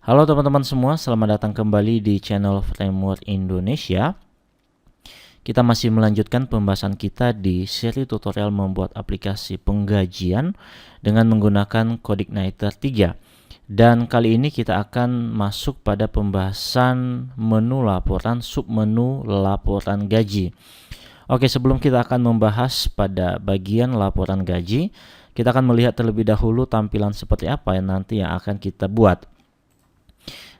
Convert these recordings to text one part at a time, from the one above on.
Halo teman-teman semua, selamat datang kembali di channel Framework Indonesia. Kita masih melanjutkan pembahasan kita di seri tutorial membuat aplikasi penggajian dengan menggunakan CodeIgniter 3. Dan kali ini kita akan masuk pada pembahasan menu laporan, submenu laporan gaji. Oke, sebelum kita akan membahas pada bagian laporan gaji, kita akan melihat terlebih dahulu tampilan seperti apa yang nanti yang akan kita buat.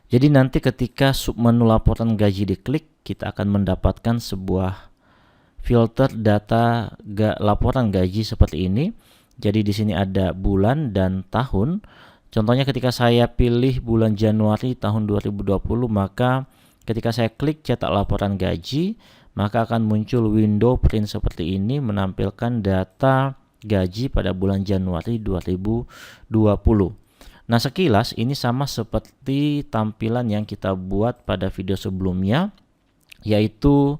Jadi nanti ketika submenu laporan gaji diklik, kita akan mendapatkan sebuah filter data laporan gaji seperti ini. Jadi di sini ada bulan dan tahun. Contohnya ketika saya pilih bulan Januari tahun 2020, maka ketika saya klik cetak laporan gaji, maka akan muncul window print seperti ini menampilkan data gaji pada bulan Januari 2020. Nah, sekilas ini sama seperti tampilan yang kita buat pada video sebelumnya, yaitu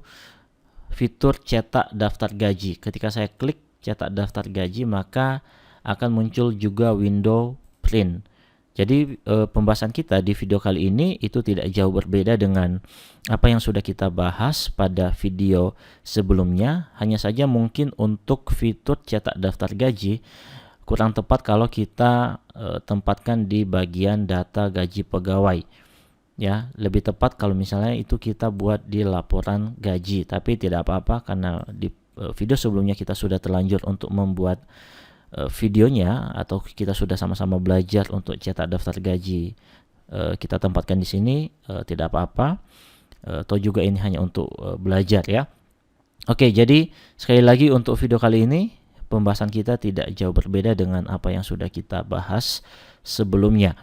fitur cetak daftar gaji. Ketika saya klik cetak daftar gaji, maka akan muncul juga window print. Jadi pembahasan kita di video kali ini itu tidak jauh berbeda dengan apa yang sudah kita bahas pada video sebelumnya. Hanya saja mungkin untuk fitur cetak daftar gaji kurang tepat kalau kita tempatkan di bagian data gaji pegawai. Ya, lebih tepat kalau misalnya itu kita buat di laporan gaji. Tapi tidak apa-apa karena di video sebelumnya kita sudah terlanjur untuk membuat videonya, atau kita sudah sama-sama belajar untuk cetak daftar gaji. Kita tempatkan di sini, tidak apa-apa. Atau juga ini hanya untuk belajar ya. Oke, jadi sekali lagi untuk video kali ini pembahasan kita tidak jauh berbeda dengan apa yang sudah kita bahas sebelumnya.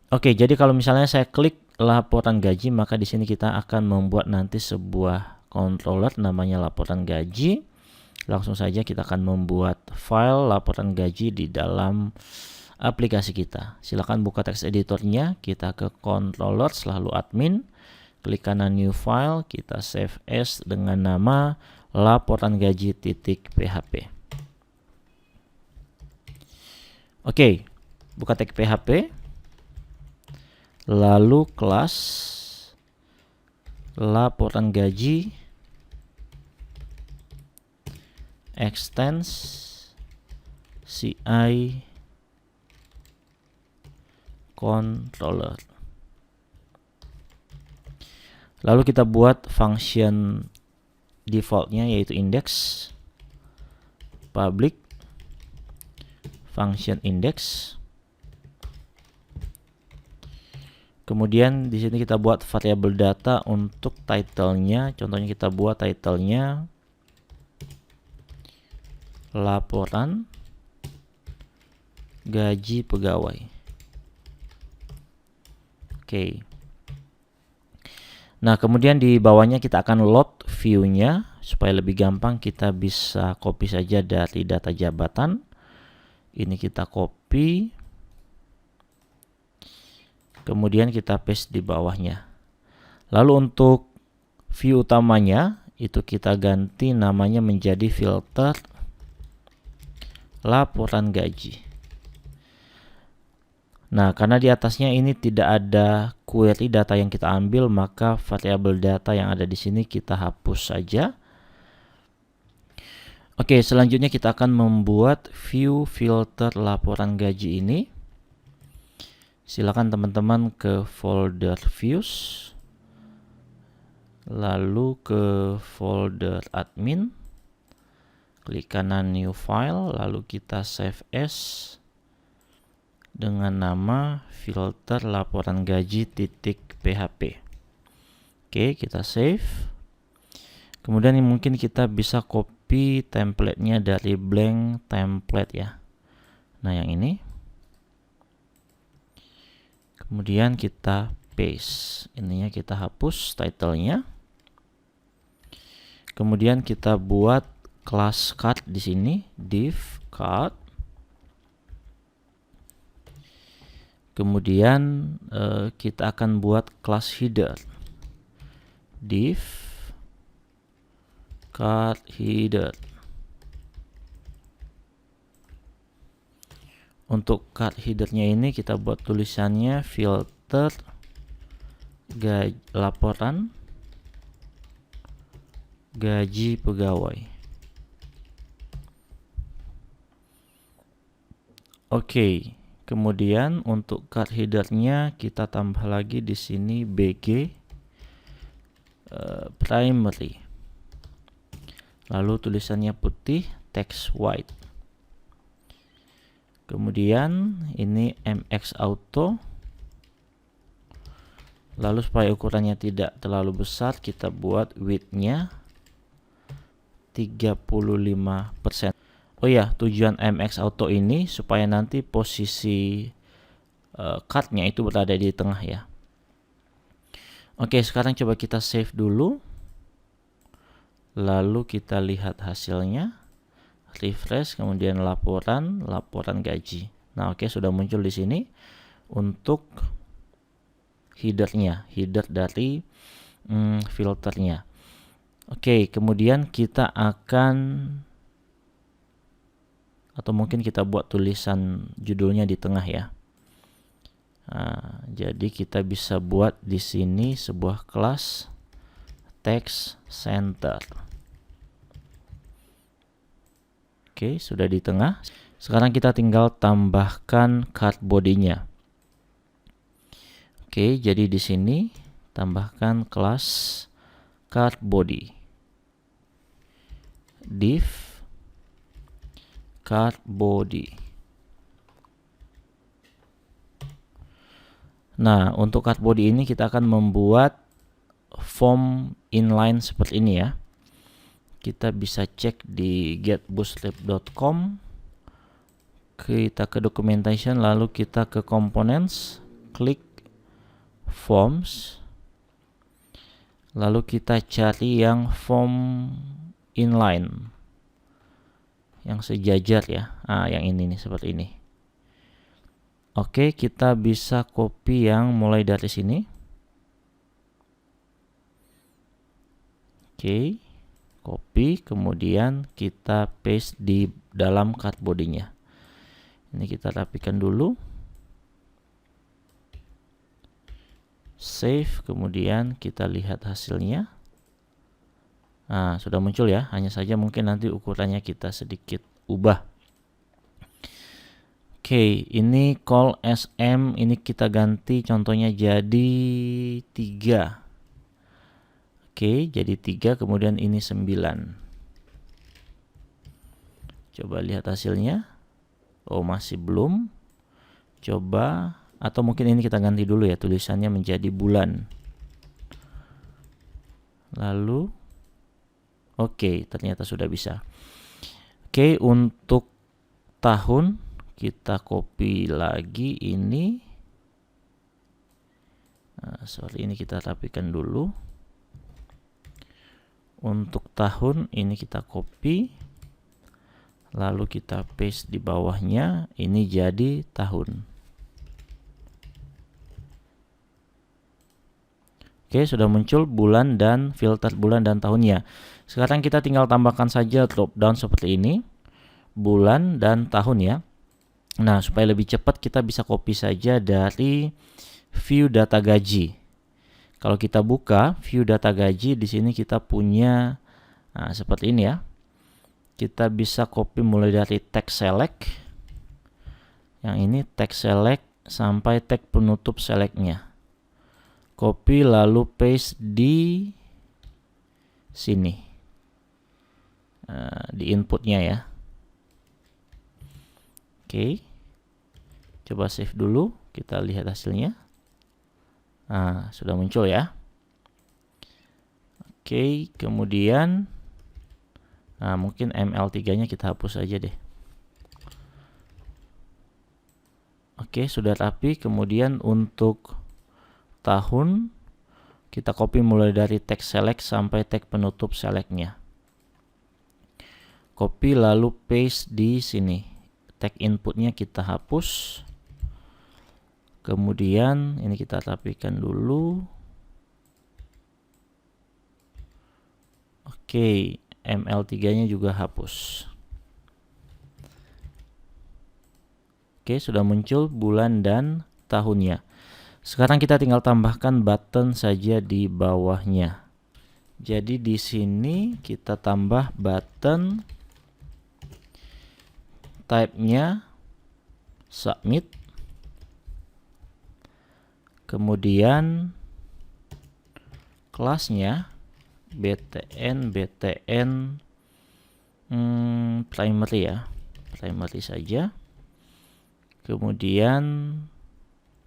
Oke, jadi kalau misalnya saya klik laporan gaji, maka di sini kita akan membuat nanti sebuah controller namanya laporan gaji. Langsung saja kita akan membuat file laporan gaji di dalam aplikasi kita. Silakan buka text editornya, kita ke controller lalu admin, klik kanan new file, kita save as dengan nama laporan gaji.php. Oke, buka tag PHP, lalu kelas laporan gaji extends CI controller. Lalu kita buat function defaultnya yaitu index public function index. Kemudian di sini kita buat variabel data untuk title-nya. Contohnya kita buat title-nya laporan gaji pegawai. Oke. Nah, kemudian di bawahnya kita akan load view-nya supaya lebih gampang, kita bisa copy saja dari data jabatan. Ini kita copy, kemudian kita paste di bawahnya. Lalu untuk view utamanya itu kita ganti namanya menjadi filter laporan gaji. Nah, karena di atasnya ini tidak ada query data yang kita ambil, maka variabel data yang ada di sini kita hapus saja. Oke, selanjutnya kita akan membuat view filter laporan gaji ini. Silakan teman-teman ke folder views, lalu ke folder admin, klik kanan new file, lalu kita save as dengan nama filter laporan gaji.php. Oke, kita save. Kemudian ini mungkin kita bisa copy template-nya dari blank template ya. Nah, yang ini. Kemudian kita paste. Ininya kita hapus title-nya. Kemudian kita buat kelas card di sini, div card. Kemudian kita akan buat kelas header, div card header. Untuk card headernya ini kita buat tulisannya filter laporan gaji pegawai. Oke, kemudian untuk card headernya kita tambah lagi di sini BG primary. Lalu tulisannya putih, text white. Kemudian ini MX Auto. Lalu supaya ukurannya tidak terlalu besar, kita buat width-nya 35%. Oh ya, tujuan MX Auto ini supaya nanti posisi cardnya itu berada di tengah ya. Oke, sekarang coba kita save dulu. Lalu kita lihat hasilnya. Refresh, kemudian laporan gaji. Nah, oke, sudah muncul di sini untuk header dari filternya. Oke, kemudian kita akan, atau mungkin kita buat tulisan judulnya di tengah ya. Nah, jadi kita bisa buat di sini sebuah kelas text center. Oke, sudah di tengah. Sekarang kita tinggal tambahkan card body-nya. Oke, jadi di sini tambahkan kelas card body. Div card body. Nah, untuk card body ini kita akan membuat form inline seperti ini ya. Kita bisa cek di getbootstrap.com. Kita ke documentation, lalu kita ke components, klik forms. Lalu kita cari yang form inline, yang sejajar ya. Yang ini nih, seperti ini. Oke, kita bisa copy yang mulai dari sini. Oke, copy, kemudian kita paste di dalam card body-nya. Ini kita rapikan dulu. Save, kemudian kita lihat hasilnya. Nah, sudah muncul ya, hanya saja mungkin nanti ukurannya kita sedikit ubah. Oke, ini call SM, ini kita ganti contohnya jadi 3. Oke, jadi 3, kemudian ini 9. Coba lihat hasilnya. Oh, masih belum. Coba, atau mungkin ini kita ganti dulu ya, tulisannya menjadi bulan. Lalu oke, ternyata sudah bisa. Oke, untuk tahun kita copy lagi ini. Ini kita rapikan dulu. Untuk tahun ini kita copy. Lalu kita paste di bawahnya. Ini jadi tahun. Oke, sudah muncul bulan dan filter bulan dan tahunnya. Sekarang kita tinggal tambahkan saja drop down seperti ini, bulan dan tahun ya. Nah, supaya lebih cepat kita bisa copy saja dari view data gaji. Kalau kita buka view data gaji, di sini kita punya seperti ini ya. Kita bisa copy mulai dari tag select. Yang ini tag select sampai tag penutup selectnya. Copy lalu paste di sini, di inputnya ya. Oke, coba save dulu, kita lihat hasilnya. Sudah muncul ya. Oke, kemudian mungkin ML3 nya kita hapus aja deh. Oke, sudah rapi. Kemudian untuk tahun kita copy mulai dari tag select sampai tag penutup selectnya. Copy lalu paste di sini. Tag inputnya kita hapus. Kemudian ini kita rapikan dulu. Oke, ML3 nya juga hapus. Oke, sudah muncul bulan dan tahunnya. Sekarang kita tinggal tambahkan button saja di bawahnya. Jadi di sini kita tambah button, type-nya submit, kemudian kelasnya btn primary ya, primary saja. Kemudian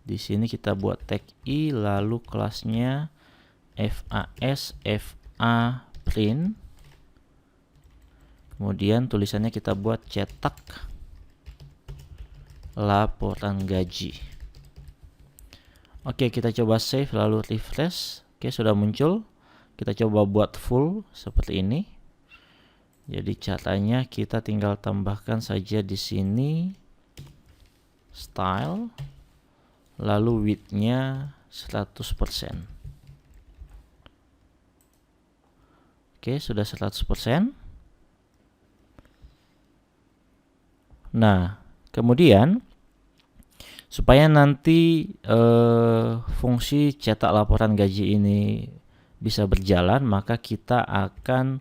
di sini kita buat tag i, lalu kelasnya fas fa print. Kemudian tulisannya kita buat cetak laporan gaji. Oke, kita coba save lalu refresh. Oke, sudah muncul. Kita coba buat full seperti ini. Jadi caranya kita tinggal tambahkan saja di sini style, lalu width-nya 100%. Oke, sudah 100%. Nah, kemudian supaya nanti fungsi cetak laporan gaji ini bisa berjalan, maka kita akan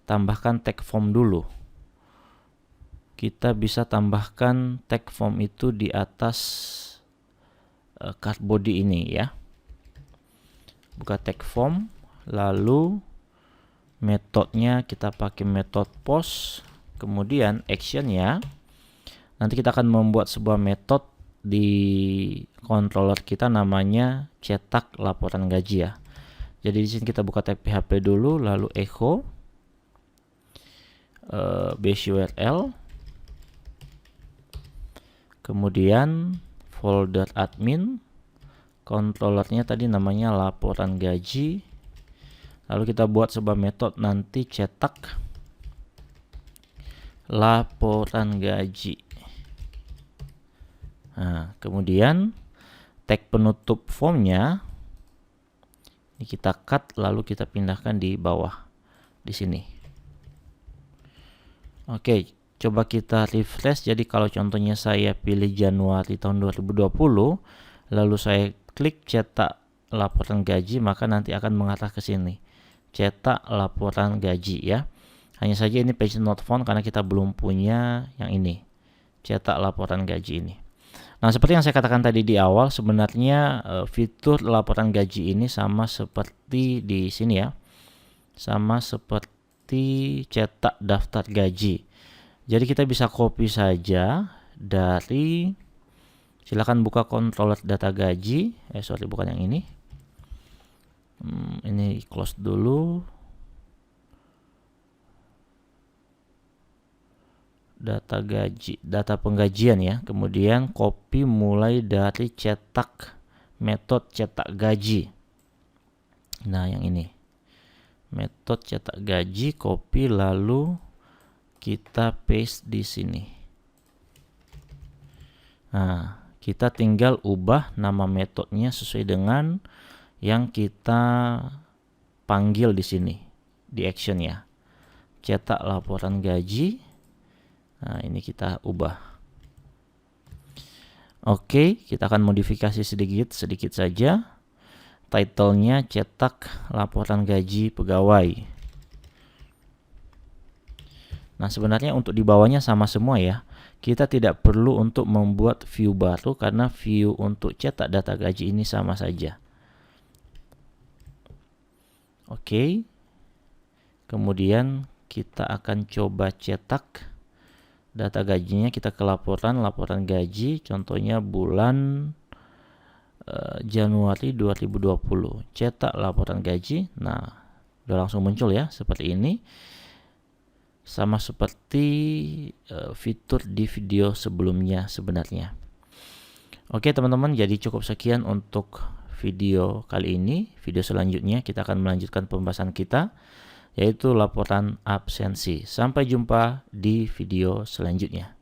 tambahkan tag form dulu. Kita bisa tambahkan tag form itu di atas card body ini ya. Buka tag form, lalu metodenya kita pakai metode post, kemudian actionnya nanti kita akan membuat sebuah metode di controller kita namanya cetak laporan gaji ya. Jadi di sini kita buka tag PHP dulu, lalu echo base URL, kemudian folder admin, controllernya tadi namanya laporan gaji, lalu kita buat sebuah metode nanti cetak laporan gaji. Nah, kemudian tag penutup formnya ini kita cut, lalu kita pindahkan di bawah di sini. Oke, coba kita refresh. Jadi kalau contohnya saya pilih Januari tahun 2020, lalu saya klik cetak laporan gaji, maka nanti akan mengarah ke sini, cetak laporan gaji ya. Hanya saja ini page not found karena kita belum punya yang ini, cetak laporan gaji ini. Nah, seperti yang saya katakan tadi di awal, sebenarnya fitur laporan gaji ini sama seperti di sini ya, sama seperti cetak daftar gaji. Jadi kita bisa copy saja dari, silakan buka controller data gaji, bukan yang ini. Ini close dulu. Data gaji, data penggajian ya. Kemudian copy mulai dari cetak, metode cetak gaji. Nah, yang ini. Metode cetak gaji, copy lalu kita paste di sini. Nah, kita tinggal ubah nama metodenya sesuai dengan yang kita panggil di sini di action ya. Cetak laporan gaji. Nah, ini kita ubah. Oke, kita akan modifikasi sedikit saja. Title-nya cetak laporan gaji pegawai. Nah, sebenarnya untuk di bawahnya sama semua ya. Kita tidak perlu untuk membuat view baru karena view untuk cetak data gaji ini sama saja. Oke. Kemudian kita akan coba cetak data gajinya, kita ke laporan gaji, contohnya bulan Januari 2020, cetak laporan gaji. Nah, udah langsung muncul ya seperti ini, sama seperti fitur di video sebelumnya sebenarnya. Oke teman-teman, jadi cukup sekian untuk video kali ini. Video selanjutnya kita akan melanjutkan pembahasan kita, yaitu laporan absensi. Sampai jumpa di video selanjutnya.